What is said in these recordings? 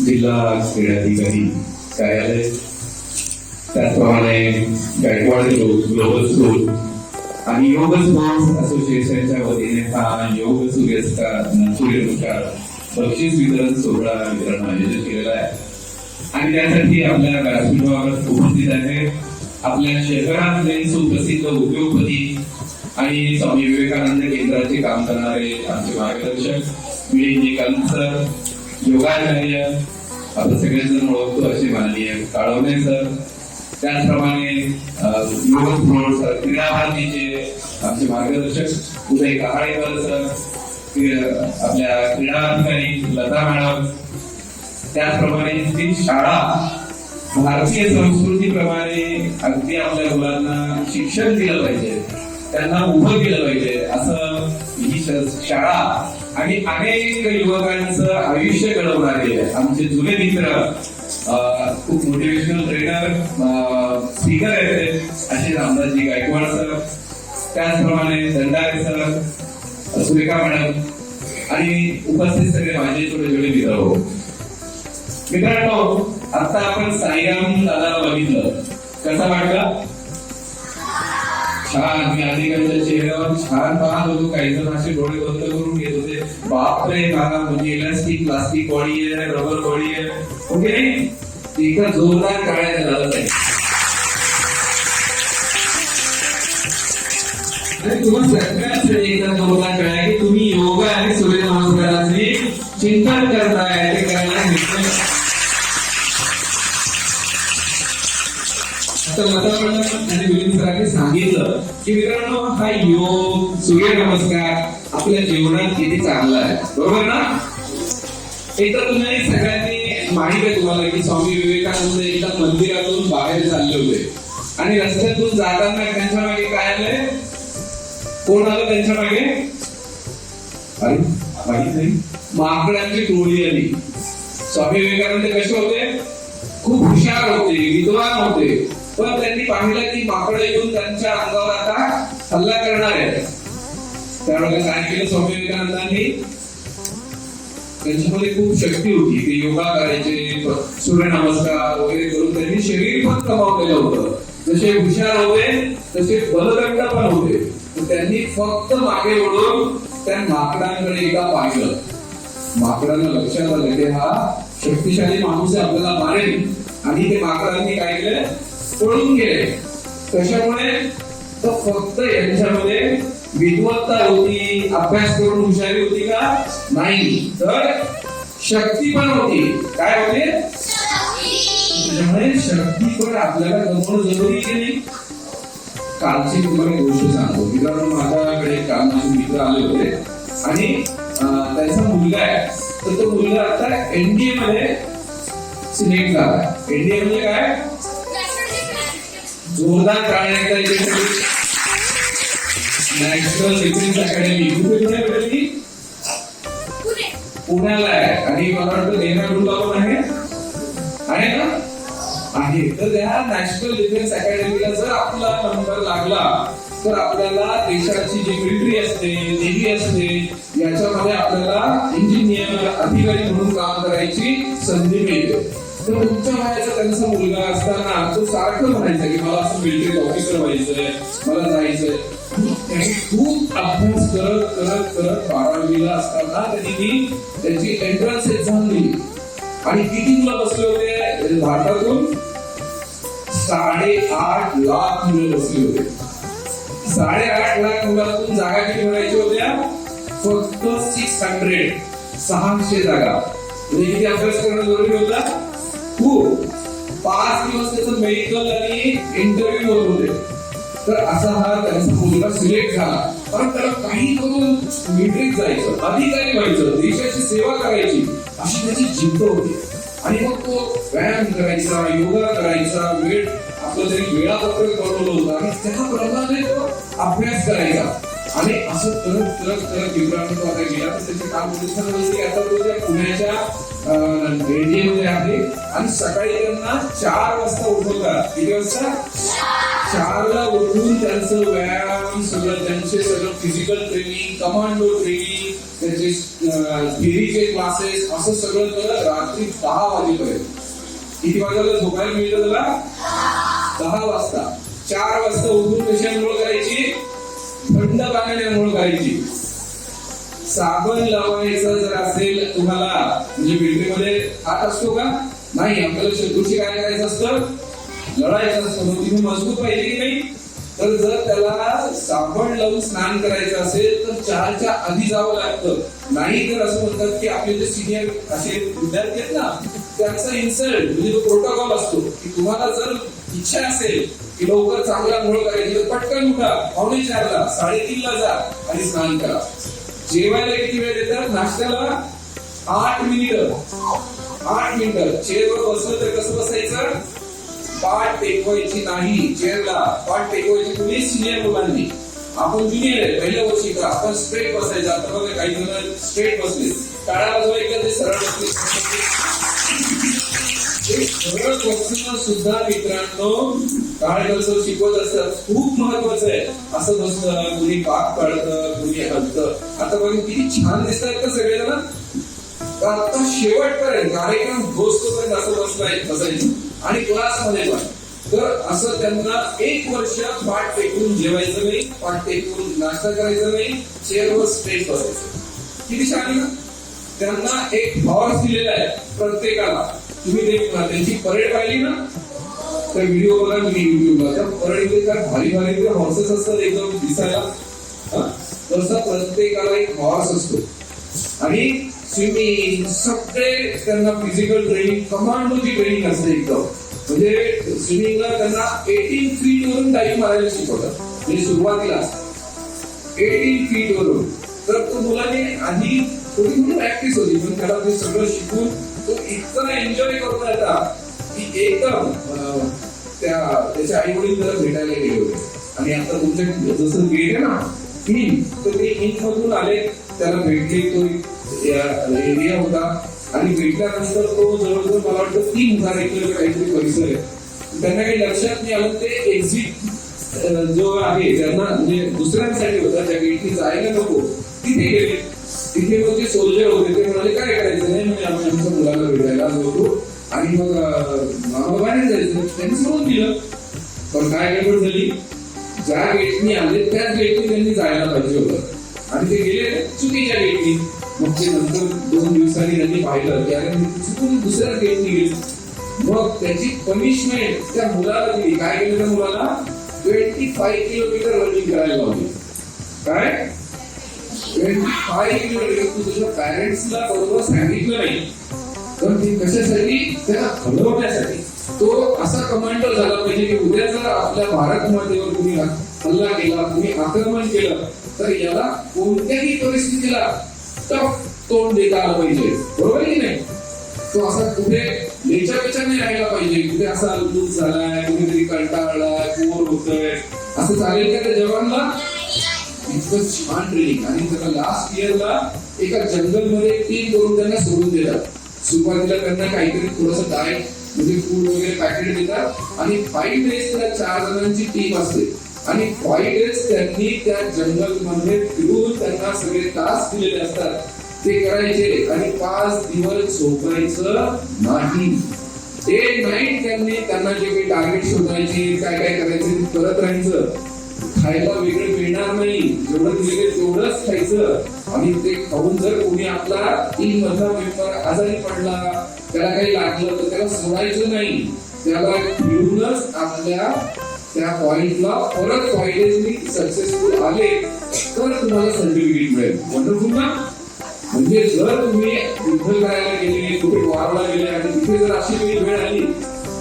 जिल्हा क्रीडाधिकारी कार्यालय, त्याचप्रमाणे गायकवाड ग्लोबल स्कूल आणि योग स्पोर्ट्स असोसिएशनच्या वतीने हा योग सूर्यनमस्कार बक्षीस वितरण सोहळा वितरण आयोजित केलेला आहे. आणि त्यासाठी आपल्या व्यासपीठावर उपस्थित आहे आपल्या शहरातले सुप्रसिद्ध उद्योगपती आणि स्वामी विवेकानंद केंद्राचे काम करणारे आमचे मार्गदर्शक मिलिंद सर, योगाचार्य आपण सगळेजण ओळखतो असे माननीय काळवणे सर, त्याचप्रमाणे योग स्पोर्ट्स क्रीडा भारतीचे आमचे मार्गदर्शक उदय कहाळेकर सर, आपल्या क्रीडा अधिकारी लता मॅडम, त्याचप्रमाणे ही शाळा भारतीय संस्कृतीप्रमाणे अगदी आपल्या मुलांना शिक्षण दिलं पाहिजे, त्यांना उभं केलं पाहिजे असं ही शाळा आणि अनेक युवकांचं आयुष्य घडवणारे आमचे जुने मित्र, खूप मोटिवेशनल ट्रेनर, स्पीकर आहेत असे रामदासजी गायकवाड सर, त्याचप्रमाणे दंडारे सर, सुरेखा मॅडम आणि उपस्थित सगळे माझे छोटे छोटे मित्र हो. मित्रांनो, आता आपण साईराम दादाला बघितलं, कसं वाटलं? छान. मी अनेकांच्या चेहऱ्यावर छान पाहत होतो, काही जण असे डोळे बंद करून घेत होते. बापरे दादा, म्हणजे इलास्टिक प्लास्टिक बॉडी आहे, रबर बॉडी आहे, ओके. एका जोरदार टाळ्या झालं आहे. आणि तुम्हाला सगळ्याच एकदा जोरदार टाळ्या की तुम्ही योगा आणि सूर्यनमस्काराचे चिंतन करताय, ते करायला मिळतं. आणि मिलिंद सरांनी सांगितलं की मित्रांनो, हा योग सूर्यनमस्कार आपल्या जीवनात किती चांगला आहे, बरोबर ना? एकदा तुम्ही सगळ्यांनी माहित आहे तुम्हाला की स्वामी विवेकानंद एकदा मंदिरातून बाहेर चालले होते आणि रस्त्यातून जाताना त्यांच्या मागे काय आलंय? कोण आलं त्यांच्या मागे? अरे माहित नाही. माकडांची टोळी आली. स्वामी विवेकानंद कसे होते? खूप हुशार होते, विद्वान होते, पण त्यांनी पाहिलं की माकडं येऊन त्यांच्या अंगावर आता हल्ला करणार आहे. त्यावेळेला काय केलं स्वामी विवेकानंदांनी? त्यांच्यामध्ये खूप शक्ती होती, ते योगा करायचे, सूर्यनमस्कार वगैरे करून त्यांनी शरीर पण कमावलेलं होतं. जसे हुशार होते तसे बलदंड पण होते. त्यांनी फक्त मागे वळून त्या माकडांकडे एकदा पाहिलं. माकडांना लक्षात आलं की हा शक्तिशाली माणूस आहे, आपल्याला मारेल. आणि ते माकडांनी काय केलं? पळून गेले. कशामुळे? तर फक्त यांच्यामध्ये विद्वत्ता होती, अभ्यास करून हुशारी होती का? नाही, तर शक्ती पण होती. काय होते? त्यामुळे शक्ती पण आपल्याला गमवणं जरुरी की नाही? कालची तुम्हाला गोष्ट सांगतो. मित्रांनो, माझ्याकडे काल माझे मित्र आले होते आणि त्याचा मुलगा आहे, तर तो मुलगा आता एनडीए मध्ये सिलेक्ट झाला. एनडीए म्हणजे काय? जोरदार टाळ्या. नॅशनल डिफेन्स अकॅडमी कुठे भेटली? पुण्याला आहे. आणि मला वाटतं देहरादूनला पण आहे ना? आहे. तर त्या नॅशनल डिफेन्स अकॅडमीला जर आपला नंबर लागला तर आपल्याला देशाची जी मिलिटरी असते, नेव्ही असते, याच्यामध्ये आपल्याला इंजिनियर, अधिकारी म्हणून काम करायची संधी मिळते. तर तुमच्या वयाचा त्यांचा मुलगा असताना तो सारखं म्हणायचा की मला असं मिलिटरी ऑफिसर व्हायचंय, मला जायचंय. त्यांनी खूप अभ्यास करत करत करत 12वीला असताना त्यांनी त्याची एंट्रन्स एक्झाम दिली. आणि किती मुलं बसले होते भारतातून? 8.5 लाख मुलं बसले होते. 8.5 लाख मुलातून जागा किती भरायच्या होत्या? फक्त 600 जागा. म्हणजे किती अभ्यास करणं जरुरी होता? खूप. 5 दिवस त्याचं मेडिकल आणि इंटरव्ह्यू होत होते. तर असा हा त्यांचा मुलगा सिलेक्ट झाला. कारण त्याला काही करून मिलिटरीत जायचं, अधिकारी व्हायचं, देशाची सेवा करायची अशी त्याची जिद्द होती. आणि मग तो व्यायाम करायचा, योगा करायचा, वेळ आपलं तरी वेळापत्रक बनवलं होतं आणि त्याप्रमाणे तो अभ्यास करायचा. आणि असं करत करत करत मित्रांनो तो आता गेला. तर त्याचे काम पोलिसांमध्ये आता तो त्या पुण्याच्या एनडीए मध्ये आहे. आणि सकाळी त्यांना 4 वाजता उठवतात. किती वाजता? 4ला उठून त्यांचं व्यायाम सगळं, त्यांचे सगळं फिजिकल ट्रेनिंग, कमांडो ट्रेनिंग, त्यांचे थिअरीचे क्लासेस, असं सगळं करत रात्री 10 वाजेपर्यंत. किती वाजता झोपायला मिळतं त्याला? 10 वाजता. 4 वाजता उठून कशी आंघोळ करायची? थंड पाण्याने आंघोळ करायची. साबण लावायचं जर असेल तुम्हाला, म्हणजे मिलिटरीमध्ये हात असतो का? नाही. आपल्याला शत्रूशी काय करायचं असतं? लढायचं असतं. मग तुम्ही मजबूत पाहिजे की नाही? तर जर त्याला साबण लावून स्नान करायचं असेल तर 4च्या आधी जावं लागतं. नाही तर असं म्हणतात की आपले जे सिनियर असे विद्यार्थी आहेत ना, त्यांचा इन्सल्ट, म्हणजे तो प्रोटोकॉल असतो की तुम्हाला जर इच्छा असेल की लवकर चांगला आंघोळ करायची तर पटकन उठा, 4:45ला 3:30ला जा आणि स्नान करा. जेवायला किती वेळ देतात? नाश्त्याला 8 मिनिटं. 8 मिनिटं. चेअरवर बसलं तर कसं बसायचं? पाठ टेकवायची नाही. चेअरला पाठ टेकवायची तुम्ही सिनियर मुलांनी. आपण ज्युनियर आहे, पहिल्या वर्षी का आपण स्ट्रेट बसायचं. आता बघा काही जण स्ट्रेट बसले, टाळ्या वाजवायच्या, ते सरळ बसले. सरळ बसणं सुद्धा मित्रांनो काळेकर शिकवत असतात, खूप महत्वाचं आहे. असं बसतं, कुणी पाक काढतं, कुणी हलतं. आता बघा किती छान दिसतात का सगळेजण. आता शेवटपर्यंत कार्यक्रम दोस्तोपर्यंत असं बसायचं. आणि क्लासमध्ये पण तर असं त्यांना 1 वर्ष पाठ टेकून जेवायचं नाही, पाठ टेकून नाश्ता करायचा नाही, चेअरवर स्ट्रेट बसायचं. किती छान आहे ना. त्यांना एक हॉर्स दिलेला आहे प्रत्येकाला. तुम्ही त्यांची परेड पाहिली ना, तर व्हिडिओ बघा तुम्ही युट्यूबला. त्या परेडमध्ये काय भारी भारी हॉर्सेस असतात एकदम दिसायला. तसा प्रत्येकाला एक हॉर्स असतो. आणि स्विमिंग सगळे त्यांना फिजिकल ट्रेनिंग, कमांडोची ट्रेनिंग असते एकदम. म्हणजे स्विमिंगला त्यांना 18 फीट वरून डाईव्ह मारायला शिकवतात. म्हणजे सुरुवातीला 18 फीट वरून. तर तो मुलाने आधी थोडी प्रॅक्टिस होती, पण त्याला ते सगळं शिकून तो इतका एन्जॉय करून येता की एकदम त्याच्या आई वडील त्याला भेटायला गेले होते. आणि आता तुमच्या जसं गेले ना इन, तर ते इन मधून आले, त्याला भेटले. तो एरिया होता आणि भेटल्यानंतर तो जवळजवळ मला वाटतं 3000 एकर काहीतरी परिसर आहे. त्यांना काही लक्षात नाही आलं. ते एक्झिट जो आहे त्यांना म्हणजे दुसऱ्यांसाठी होता, ज्या गेटनी जायला नको तिथे गेले. तिथे मग ते सोल्जर होते, ते म्हणाले काय करायचं नाही, म्हणजे आम्ही आमच्या मुलाला भेटायला होतो आणि मग आम्हाला बाहेर जायचं. त्यांनी सोडून दिलं. पण काय गडबड झाली, ज्या गेटनी आले त्याच गेटनी त्यांनी जायला पाहिजे होतं आणि ते गेले चुकीच्या गेटनी. मग ते नंतर 2 दिवसांनी त्यांनी पाहिलं की अरे चुकून दुसऱ्या गेटनी गेले. मग त्याची पनिशमेंट त्या मुलाला दिली. काय केलं त्या मुलाला? 25 किलोमीटर रनिंग करायला लावली. काय 25 किलोमीटर? तू तुझ्या पॅरेंट्सला बरोबर सांगितलं नाही, तर ते कशासाठी? त्याला घडवण्यासाठी. तो असा कमांडर झाला पाहिजे की उद्या जर आपल्या भारत मातेवर तुम्ही हल्ला केला, तुम्ही आक्रमण केलं, तर याला कोणत्याही परिस्थितीला टफ तोंड देता आलं पाहिजे. बरोबर की नाही? तो असा कुठे लेचापेचा नाही राहिला पाहिजे. कुठे असा अलगूत झालाय, कुठेतरी कंटाळलाय, बोर होतोय, असं चालेल का त्या जवानला? इतकं छान ट्रेनिंग. आणि त्याला लास्ट इयरला एका जंगलमध्ये 3 करून त्यांना सोडून देतात. सुरुवातीला त्यांना काहीतरी थोडंसं डाएट म्हणजे फूड वगैरे पॅकेट देतात आणि 5 डेज त्या 4 जणांची टीम असते. आणि 5 डेज त्यांनी त्या जंगलमध्ये फिरून त्यांना सगळे टास्क दिलेले असतात, ते करायचे. आणि 5 दिवस झोपायचं नाही. डे नाईट त्यांना जे काही टार्गेट शोधायचे, काय काय करायचे ते करत राहायचं. खायला वेगळं मिळणार नाही, जेवढं दिलेलं तेवढंच खायचं. आणि ते खाऊन जर कोणी आपला टीम मधला मेंबर आजारी पडला, त्याला काही लागलं तर त्याला सोडायचं नाही. त्याला घेऊनच आपल्या त्या पॉइंटला परत 5 डेजनी सक्सेसफुल आले तर तुम्हाला सर्टिफिकेट मिळेल. वंडरफुल ना? म्हणजे जर तुम्ही युद्ध करायला गेले, कुठे वारला गेले आणि तिथे जर अशी काही वेळ आली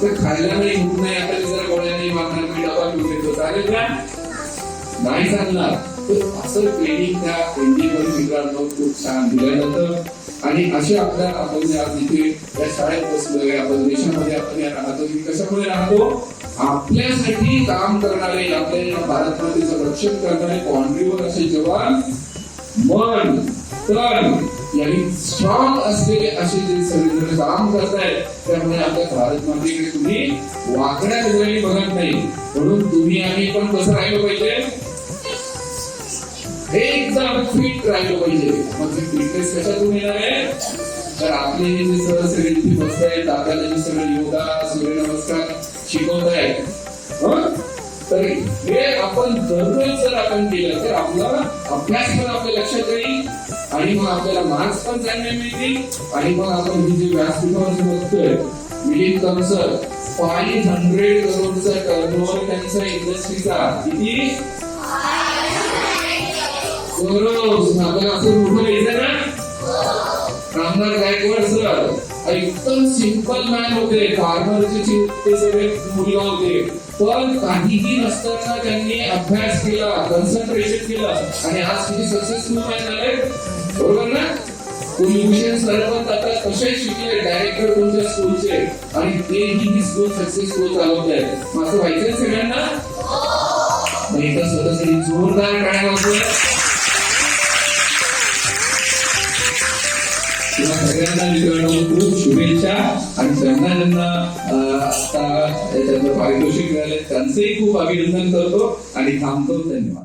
तर खायला नाही, भूक नाही, आता जरा गोळ्या नाही मागणार, मी डबा घेऊन येतो, चालेल का? नाही सांगणार. तर असं ट्रेनिंग त्या एनडीएमध्ये मित्रांनो खूप छान दिलं जातं. आणि अशा आपण आज इथे या शाळेत बसलोय, आपण देशामध्ये आपण राहतो. कशामुळे राहतो? आपल्यासाठी काम करणारे, आपल्या भारत मातेचं रक्षण करणारे बाउंड्रीवर असे जवान मन तन आणि स्ट्रॉंग असलेले असे जे सगळेजण काम करतायत, त्यामुळे आपल्या भारत मातेकडे तुम्ही वाकड्या नजरेने बघत नाही. म्हणून तुम्ही आम्ही पण कसं राहिलो पाहिजे, एकदम फिट राहिलो पाहिजे. मग फिटनेस कशातून येणार आहे, तर आपले हे जे सर सगळे इथे बसत आहेत, आपल्याला जे सगळे योगा सूर्यनमस्कार शिकवत आहेत, तर हे आपण दररोज जर आपण केलं तर आपला अभ्यास पण आपल्या लक्षात येईल आणि मग आपल्याला मार्क्स पण चांगले मिळतील. आणि मग आपण ही जे व्यासपीठावर बघतोय, मिलिंद कमसर 500 करोडचा टर्नओव्हर त्यांचा इंडस्ट्रीचा, किती करोड, आपल्याला असं मोठं घ्यायचं ना. रामदास गायकवाड सर एकदम सिंपल मॅन होते, फार्मरचे ते सगळे मुलगा होते, पण काहीही नसताना त्यांनी अभ्यास केला, कन्सन्ट्रेशन केलं आणि आज किती सक्सेसफुल मॅन झाले, बरोबर ना. कुलभूषण सर पण आता कसे शिकले, डायरेक्टर तुमच्या स्कूलचे, आणि तेही स्कूल सक्सेसफुल चालवत आहेत. असं व्हायचं सगळ्यांना. एका सदस्याची जोरदार टाळ्या वाजवूया. सगळ्यांना मित्रांनो खूप शुभेच्छा. आणि ज्यांना आता पारितोषिक मिळाले त्यांचेही खूप अभिनंदन करतो आणि थांबतो. धन्यवाद.